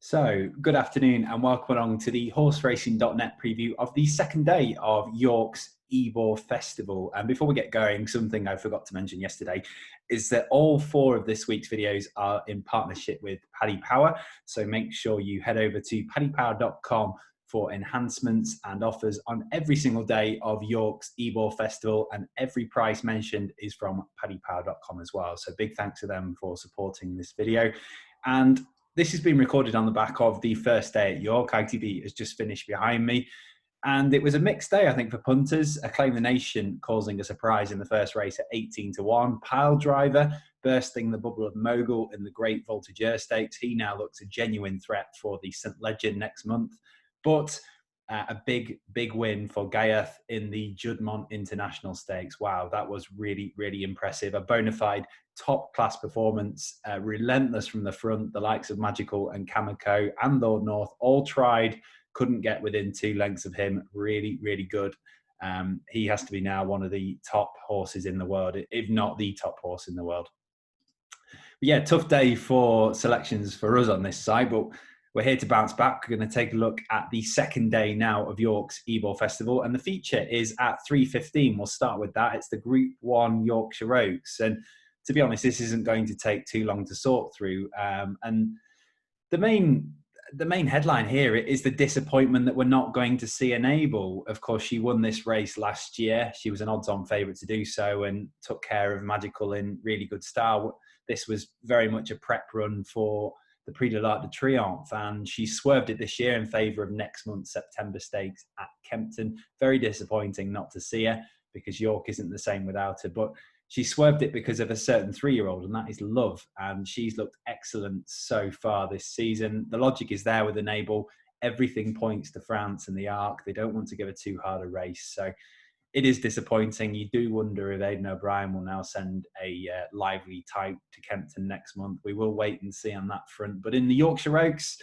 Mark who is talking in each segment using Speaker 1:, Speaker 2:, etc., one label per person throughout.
Speaker 1: So, good afternoon and welcome along to the horseracing.net preview of the second day of York's Ebor Festival. And before we get going, something I forgot to mention yesterday is that all four of this week's videos are in partnership with Paddy Power. So make sure you head over to paddypower.com for enhancements and offers on every single day of York's Ebor Festival, and every price mentioned is from paddypower.com as well. So big thanks to them for supporting this video. And this has been recorded on the back of the first day at York. ITB has just finished behind me. And it was a mixed day, I think, for punters. Acclaim the Nation causing a surprise in the first race at 18-1. Pile Driver bursting the bubble of Mogul in the Great Voltigeur Stakes. He now looks a genuine threat for the St. Legend next month. But a big win for Gaiath in the Juddmonte International Stakes. Wow, that was really, really impressive. A bona fide top-class performance, relentless from the front. The likes of Magical and Kamiko and Lord North all tried, couldn't get within 2 lengths of him. Really, really good. He has to be now one of the top horses in the world, if not the top horse in the world. But yeah, tough day for selections for us on this side, but we're here to bounce back. We're going to take a look at the second day now of York's Ebor Festival, and the feature is at 3:15. We'll start with that. It's the Group 1 Yorkshire Oaks, and to be honest, this isn't going to take too long to sort through. And the main headline here is the disappointment that we're not going to see Enable. Of course, she won this race last year. She was an odds-on favourite to do so and took care of Magical in really good style. This was very much a prep run for the Prix de Triomphe, and she swerved it this year in favour of next month's September Stakes at Kempton. Very disappointing not to see her, because York isn't the same without her, but she swerved it because of a certain 3-year-old, and that is Love, and she's looked excellent so far this season. The logic is there with Enable. Everything points to France and the Arc. They don't want to give her too hard a race, so it is disappointing. You do wonder if Aidan O'Brien will now send a lively type to Kempton next month. We will wait and see on that front. But in the Yorkshire Oaks,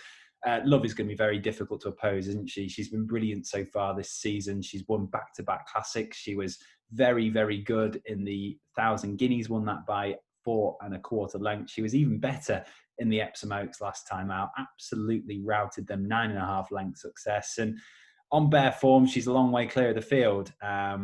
Speaker 1: Love is going to be very difficult to oppose, isn't she? She's been brilliant so far this season. She's won back-to-back classics. She was very, very good in the 1,000 Guineas, won that by 4 1/4 lengths. She was even better in the Epsom Oaks last time out. Absolutely routed them, 9.5 length success. And on bare form, she's a long way clear of the field. I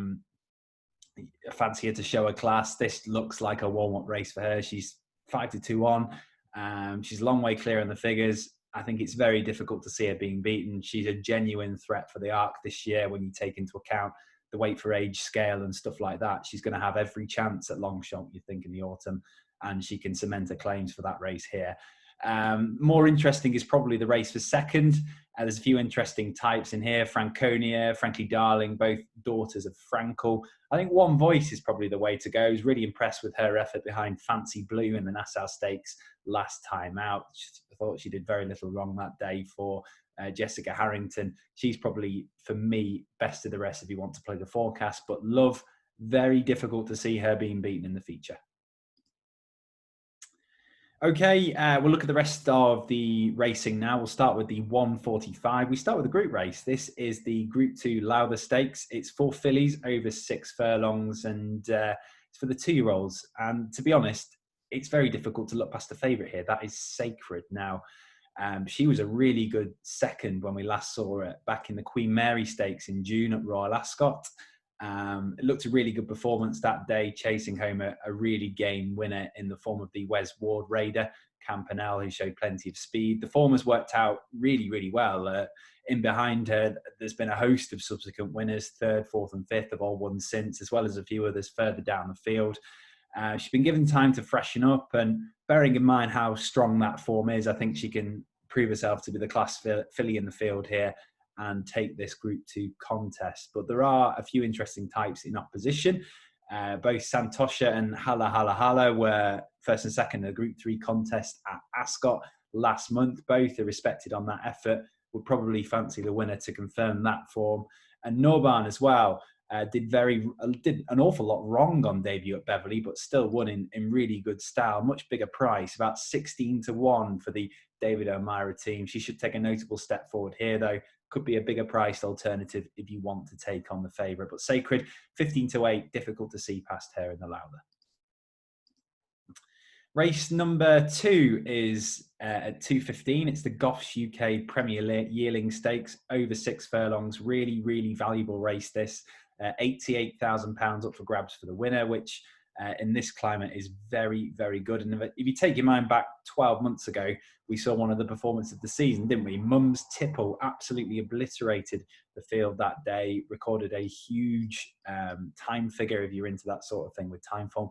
Speaker 1: fancy her to show her class. This looks like a warm-up race for her. She's 5-2 on. She's a long way clear on the figures. I think it's very difficult to see her being beaten. She's a genuine threat for the Arc this year when you take into account the weight for age scale and stuff like that. She's going to have every chance at Longchamp, you think, in the autumn, and she can cement her claims for that race here. More interesting is probably the race for second. There's a few interesting types in here. Franconia, Frankly Darling, both daughters of Frankel. I think One Voice is probably the way to go. I was really impressed with her effort behind Fancy Blue in the Nassau Stakes last time out. I thought she did very little wrong that day for Jessica Harrington. She's probably, for me, best of the rest if you want to play the forecast. But Love, very difficult to see her being beaten in the feature. Okay, we'll look at the rest of the racing now. We'll start with the 1:45. We start with the group race. This is the Group 2 Lowther Stakes. It's 4 fillies over 6 furlongs, and it's for the 2-year-olds. And to be honest, it's very difficult to look past the favourite here. That is Sacred. Now, she was a really good second when we last saw her back in the Queen Mary Stakes in June at Royal Ascot. It looked a really good performance that day, chasing home a really game winner in the form of the Wes Ward Raider, Campanelle, who showed plenty of speed. The form has worked out really, really well. In behind her, there's been a host of subsequent winners, 3rd, 4th and 5th have all won since, as well as a few others further down the field. She's been given time to freshen up, and bearing in mind how strong that form is, I think she can prove herself to be the class filly in the field here and take this Group 2 contest. But there are a few interesting types in opposition. Both Santosha and Hala Hala Hala were first and second in the Group 3 contest at Ascot last month. Both are respected on that effort. Would probably fancy the winner to confirm that form. And Norban as well did an awful lot wrong on debut at Beverley, but still won in really good style. Much bigger price, about 16-1 for the David O'Meara team. She should take a notable step forward here, though. Could be a bigger priced alternative if you want to take on the favourite. But Sacred, 15-8, difficult to see past her in the Lowther. Race number 2 is at 2:15. It's the Goffs UK Premier Yearling Stakes over 6 furlongs. Really, really valuable race this. £88,000 up for grabs for the winner, which in this climate is very, very good. And if you take your mind back 12 months ago, we saw one of the performances of the season, didn't we? Mum's Tipple absolutely obliterated the field that day, recorded a huge time figure if you're into that sort of thing with time form,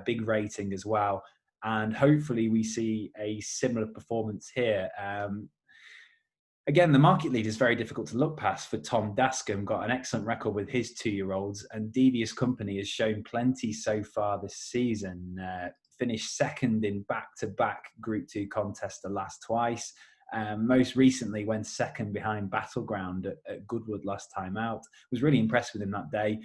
Speaker 1: big rating as well. And hopefully we see a similar performance here. Again, the market leader is very difficult to look past for Tom Dascombe, got an excellent record with his 2-year-olds, and Devious Company has shown plenty so far this season. Finished second in back-to-back Group 2 contests the last twice. Most recently went second behind Battleground at Goodwood last time out. Was really impressed with him that day.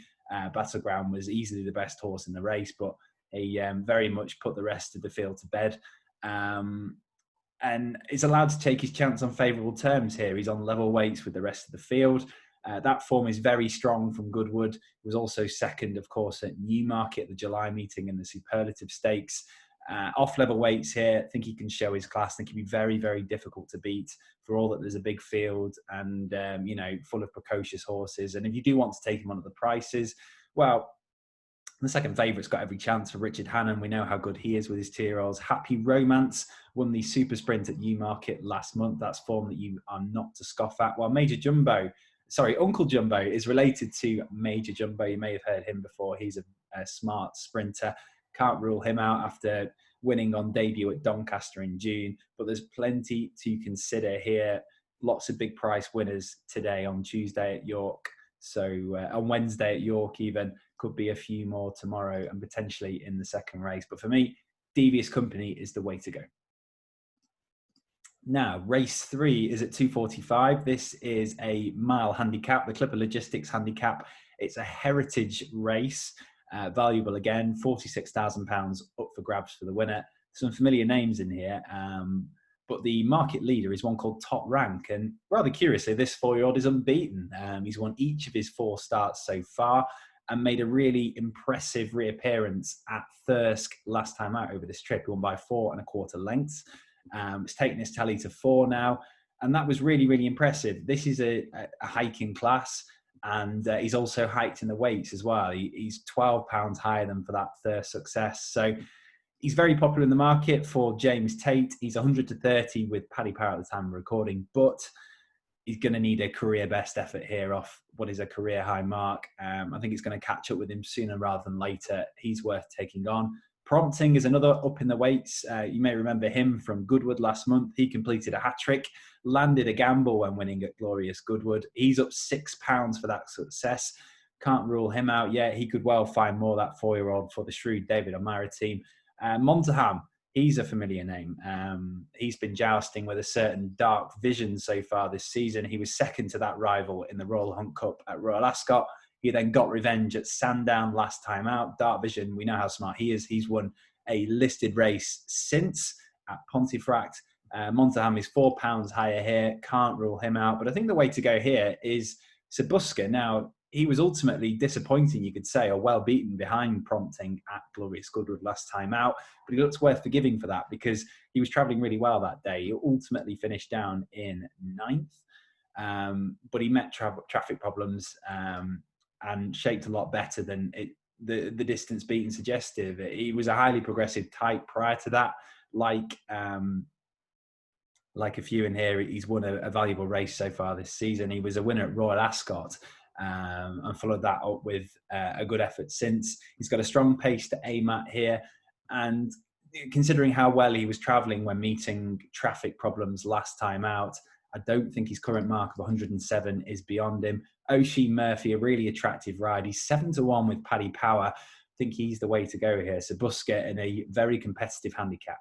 Speaker 1: Battleground was easily the best horse in the race, but he very much put the rest of the field to bed. And is allowed to take his chance on favourable terms here. He's on level weights with the rest of the field. That form is very strong from Goodwood. He was also second, of course, at Newmarket at the July meeting in the Superlative Stakes. Off level weights here, I think he can show his class. I think he'd be very, very difficult to beat for all that there's a big field and, full of precocious horses. And if you do want to take him on at the prices, well, the second favourite's got every chance for Richard Hannon. We know how good he is with his 2-year-olds. Happy Romance won the Super Sprint at Newmarket last month. That's form that you are not to scoff at. While Uncle Jumbo is related to Major Jumbo. You may have heard him before. He's a smart sprinter. Can't rule him out after winning on debut at Doncaster in June. But there's plenty to consider here. Lots of big price winners today on Tuesday at York. So on Wednesday at York even, could be a few more tomorrow and potentially in the second race. But for me, Devious Company is the way to go. Now, race 3 is at 2:45. This is a mile handicap, the Clipper Logistics handicap. It's a heritage race, valuable again, £46,000 up for grabs for the winner. Some familiar names in here, but the market leader is one called Top Rank. And rather curiously, this 4-year-old is unbeaten. He's won each of his 4 starts so far and made a really impressive reappearance at Thirsk last time out over this trip. He won by 4 1/4 lengths. It's taken his tally to 4 now. And that was really, really impressive. This is a hiking class. And he's also hiked in the weights as well. He's £12 higher than for that Thirsk success. So he's very popular in the market for James Tate. He's 100 to 30 with Paddy Power at the time of recording, but he's going to need a career best effort here off what is a career high mark. I think it's going to catch up with him sooner rather than later. He's worth taking on. Prompting is another up in the weights. You may remember him from Goodwood last month. He completed a hat-trick, landed a gamble when winning at Glorious Goodwood. He's up £6 for that success. Can't rule him out yet. He could well find more, that 4-year-old, for the shrewd David O'Meara team. Montaham, he's a familiar name. He's been jousting with a certain Dark Vision so far this season. He was second to that rival in the Royal Hunt Cup at Royal Ascot. He then got revenge at Sandown last time out. Dark Vision, we know how smart he is. He's won a listed race since at Pontefract. Montaham is £4 higher here. Can't rule him out. But I think the way to go here is Sebuska. Now, he was ultimately disappointing, you could say, or well beaten behind Prompting at Glorious Goodwood last time out. But he looks worth forgiving for that because he was travelling really well that day. He ultimately finished down in 9th, but he met traffic problems and shaped a lot better than the distance beaten suggestive. He was a highly progressive type prior to that, like a few in here. He's won a valuable race so far this season. He was a winner at Royal Ascot. And followed that up with a good effort since. He's got a strong pace to aim at here. And considering how well he was travelling when meeting traffic problems last time out, I don't think his current mark of 107 is beyond him. Oisin Murphy, a really attractive ride. He's 7 to 1 with Paddy Power. I think he's the way to go here. Sebuska in a very competitive handicap.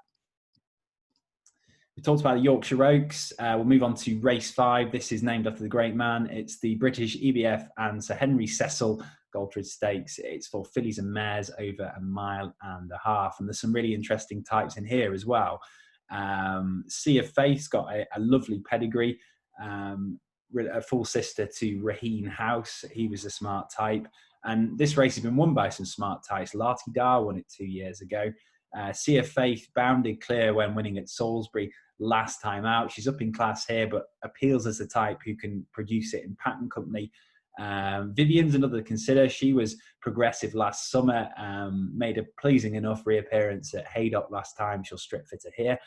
Speaker 1: We talked about the Yorkshire Oaks. We'll move on to race 5. This is named after the great man. It's the British EBF and Sir Henry Cecil Goldridge Stakes. It's for fillies and mares over 1.5 miles. And there's some really interesting types in here as well. Sea of Faith's got a lovely pedigree. A full sister to Raheen House. He was a smart type. And this race has been won by some smart types. Lati Dar won it 2 years ago. Sea of Faith bounded clear when winning at Salisbury last time out. She's up in class here, but appeals as the type who can produce it in pattern company. Vivian's another to consider. She was progressive last summer, made a pleasing enough reappearance at Haydock last time. She'll strip fitter here.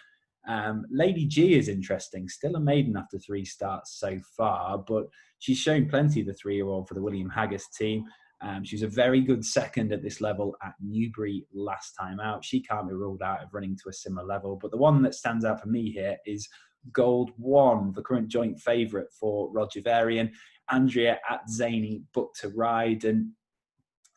Speaker 1: Lady G is interesting, still a maiden after 3 starts so far, but she's shown plenty of the 3-year-old for the William Haggas team. She was a very good second at this level at Newbury last time out. She can't be ruled out of running to a similar level, but the one that stands out for me here is Gold One, the current joint favourite for Roger Varian. Andrea at Zany booked to ride, and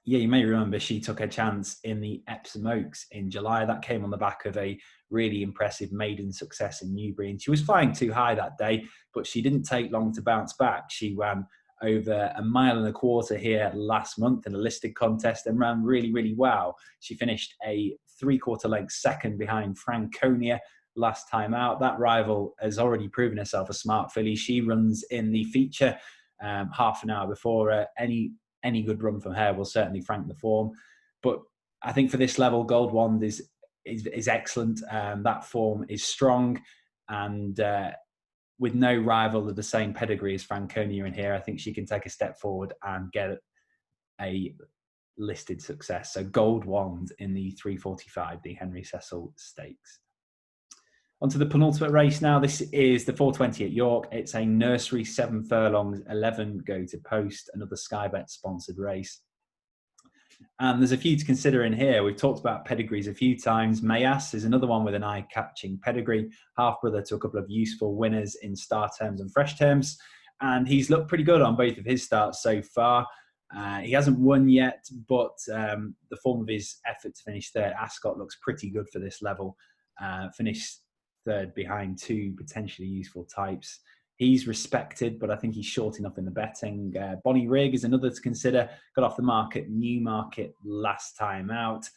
Speaker 1: yeah, you may remember she took a chance in the Epsom Oaks in July. That came on the back of a really impressive maiden success in Newbury, and she was flying too high that day, but she didn't take long to bounce back. She ran over 1.25 miles here last month in a listed contest and ran really, really well. She finished a 3/4 length second behind Franconia last time out. That rival has already proven herself a smart filly. She runs in the feature half an hour before any good run from her will certainly frank the form. But I think for this level, Gold Wand is excellent. That form is strong, and with no rival of the same pedigree as Franconia in here, I think she can take a step forward and get a listed success. So Gold Wand in the 3:45, the Henry Cecil Stakes. Onto the penultimate race now. This is the 420 at York. It's a nursery 7 furlongs, 11 go to post, another Sky Bet sponsored race. And there's a few to consider in here. We've talked about pedigrees a few times. Mayas is another one with an eye-catching pedigree. Half-brother to a couple of useful winners in star terms and fresh terms. And he's looked pretty good on both of his starts so far. He hasn't won yet, but the form of his effort to finish third, Ascot, looks pretty good for this level. Finished third behind 2 potentially useful types. He's respected, but I think he's short enough in the betting. Bonnie Rigg is another to consider. Got off the mark at Newmarket last time out.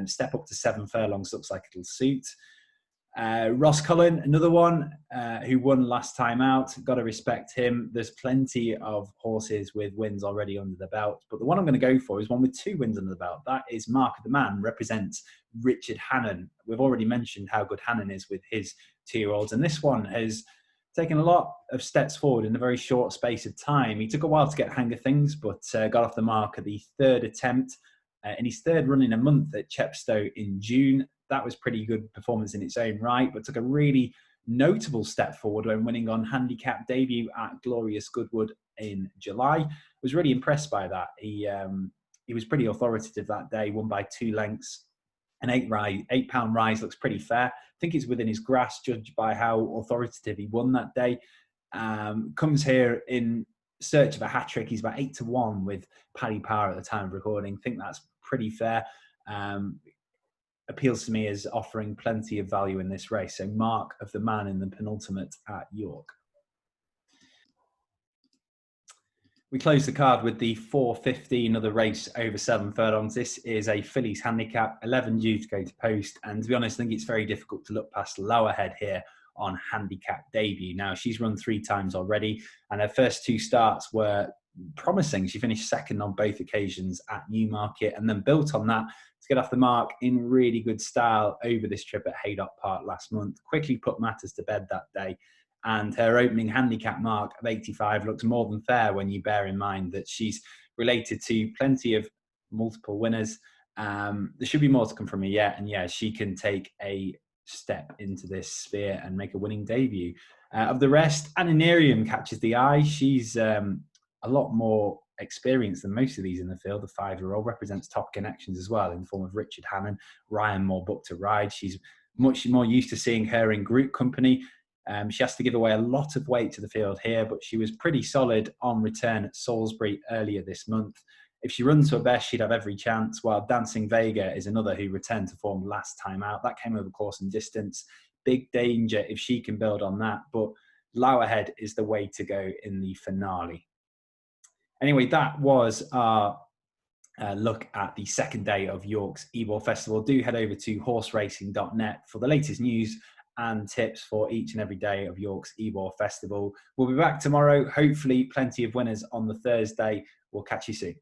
Speaker 1: Step up to 7 furlongs, looks like it'll suit. Ross Cullen, another one who won last time out. Got to respect him. There's plenty of horses with wins already under the belt, but the one I'm going to go for is one with 2 wins under the belt. That is Mark of the Man, represents Richard Hannon. We've already mentioned how good Hannon is with his 2-year-olds, and this one has taken a lot of steps forward in a very short space of time. He took a while to get hang of things, but got off the mark at the 3rd attempt in his 3rd run in a month at Chepstow in June. That was pretty good performance in its own right, but took a really notable step forward when winning on handicap debut at Glorious Goodwood in July. Was really impressed by that. He was pretty authoritative that day, won by 2 lengths. An £8 rise looks pretty fair. I think it's within his grasp, judged by how authoritative he won that day. Comes here in search of a hat-trick. He's about 8-1 with Paddy Power at the time of recording. I think that's pretty fair. Appeals to me as offering plenty of value in this race. So Mark of the Man in the penultimate at York. We close the card with the 4:50, another race over 7 furlongs. This is a fillies handicap, 11 due to go to post. And to be honest, I think it's very difficult to look past Lowerhead here on handicap debut. Now, she's run 3 times already, and her first 2 starts were promising. She finished second on both occasions at Newmarket, and then built on that to get off the mark in really good style over this trip at Haydock Park last month. Quickly put matters to bed that day, and her opening handicap mark of 85 looks more than fair when you bear in mind that she's related to plenty of multiple winners. There should be more to come from her yet, and yeah, she can take a step into this sphere and make a winning debut. Of the rest, Ananerium catches the eye. She's a lot more experienced than most of these in the field. The 5-year-old represents top connections as well in the form of Richard Hannon. Ryan Moore booked to ride. She's much more used to seeing her in group company. She has to give away a lot of weight to the field here, but she was pretty solid on return at Salisbury earlier this month. If she runs her best, she'd have every chance, while Dancing Vega is another who returned to form last time out. That came over course and distance. Big danger if she can build on that, but Lowerhead is the way to go in the finale. Anyway, that was our look at the second day of York's Ebor Festival. Do head over to horseracing.net for the latest news and tips for each and every day of York's Ebor Festival. We'll be back tomorrow. Hopefully plenty of winners on the Thursday. We'll catch you soon.